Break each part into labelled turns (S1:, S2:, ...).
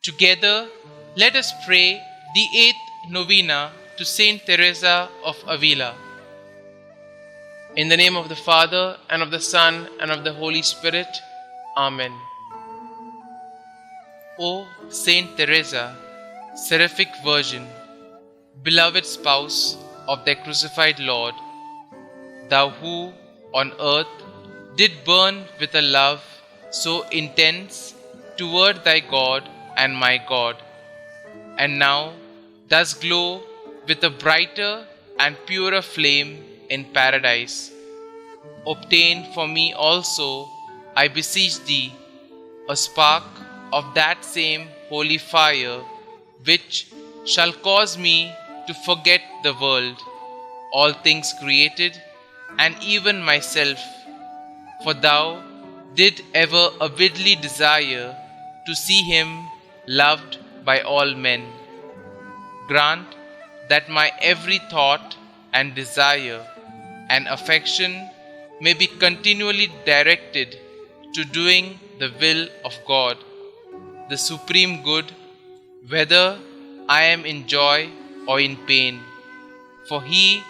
S1: Together, let us pray the 8th Novena to Saint Teresa of Avila. In the name of the Father, and of the Son, and of the Holy Spirit. Amen. O Saint Teresa, seraphic Virgin, beloved spouse of their crucified Lord, thou who on earth did burn with a love so intense toward thy God and my God, and now does glow with a brighter and purer flame in paradise. Obtain for me also, I beseech thee, a spark of that same holy fire, which shall cause me to forget the world, all things created, and even myself, for thou did ever avidly desire to see him loved by all men. Grant that my every thought and desire and affection may be continually directed to doing the will of God, the supreme good, whether I am in joy or in pain, for he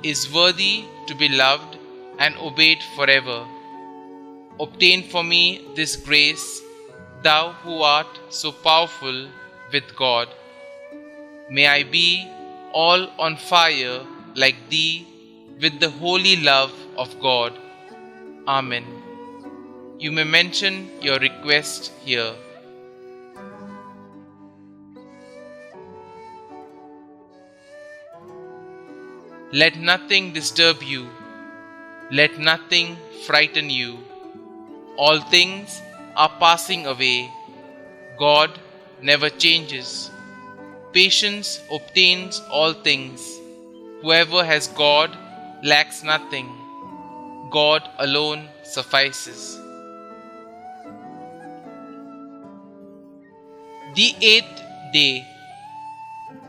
S1: is worthy to be loved and obeyed forever. Obtain for me this grace, thou who art so powerful with God. May I be all on fire like thee with the holy love of God. Amen. You may mention your request here. Let nothing disturb you. Let nothing frighten you. All things are passing away. God never changes. Patience obtains all things. Whoever has God lacks nothing. God alone suffices. The 8th day.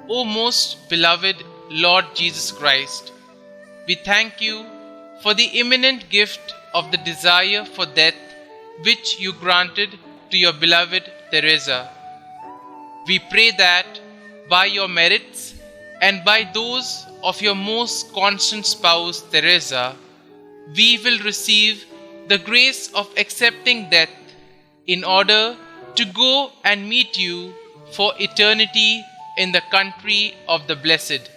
S1: O most beloved Lord Jesus Christ, we thank you for the imminent gift of the desire for death which you granted to your beloved Teresa. We pray that by your merits and by those of your most constant spouse Teresa, we will receive the grace of accepting death in order to go and meet you for eternity in the country of the blessed.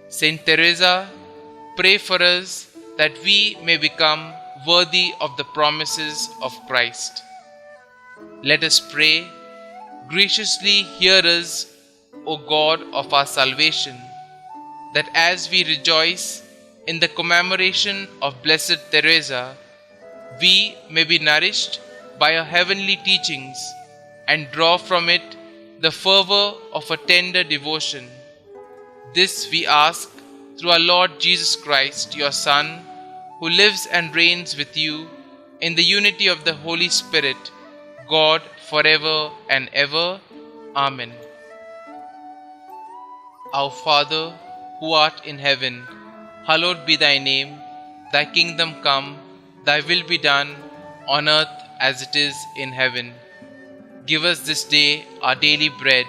S1: Saint Teresa, pray for us that we may become worthy of the promises of Christ. Let us pray. Graciously hear us, O God of our salvation, that as we rejoice in the commemoration of Blessed Teresa, we may be nourished by her heavenly teachings and draw from it the fervor of a tender devotion. This we ask through our Lord Jesus Christ, your Son, who lives and reigns with you in the unity of the Holy Spirit, God, forever and ever. Amen. Our Father, who art in heaven, hallowed be thy name. Thy kingdom come, thy will be done, on earth as it is in heaven. Give us this day our daily bread,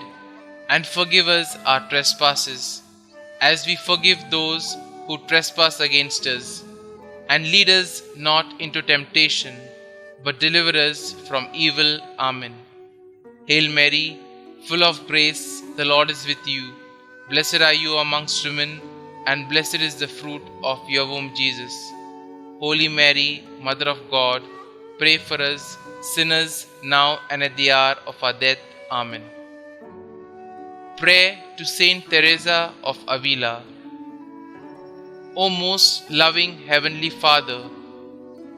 S1: and forgive us our trespasses, as we forgive those who trespass against us. And lead us not into temptation, but deliver us from evil. Amen. Hail Mary, full of grace, the Lord is with you. Blessed are you amongst women, and blessed is the fruit of your womb, Jesus. Holy Mary, Mother of God, pray for us sinners now and at the hour of our death. Amen. Prayer to Saint Teresa of Avila. O most loving Heavenly Father,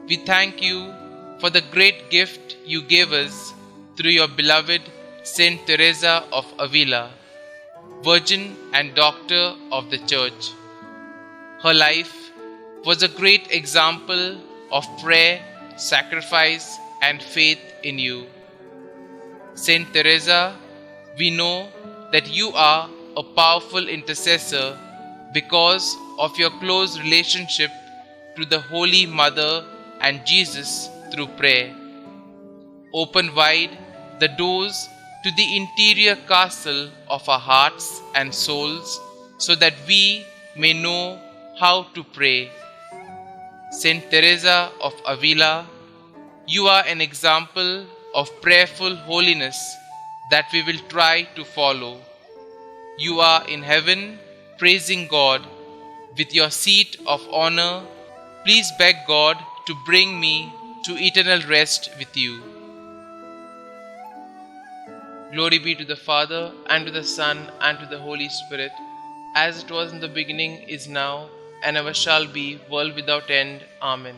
S1: we thank you for the great gift you gave us through your beloved Saint Teresa of Avila, Virgin and Doctor of the Church. Her life was a great example of prayer, sacrifice, and faith in you. Saint Teresa, we know that you are a powerful intercessor because of your close relationship to the Holy Mother and Jesus through prayer. Open wide the doors to the interior castle of our hearts and souls so that we may know how to pray. Saint Teresa of Avila, you are an example of prayerful holiness that we will try to follow. You are in heaven praising God with your seat of honor. Please beg God to bring me to eternal rest with you. Glory be to the Father, and to the Son, and to the Holy Spirit, as it was in the beginning, is now, and ever shall be, world without end. Amen.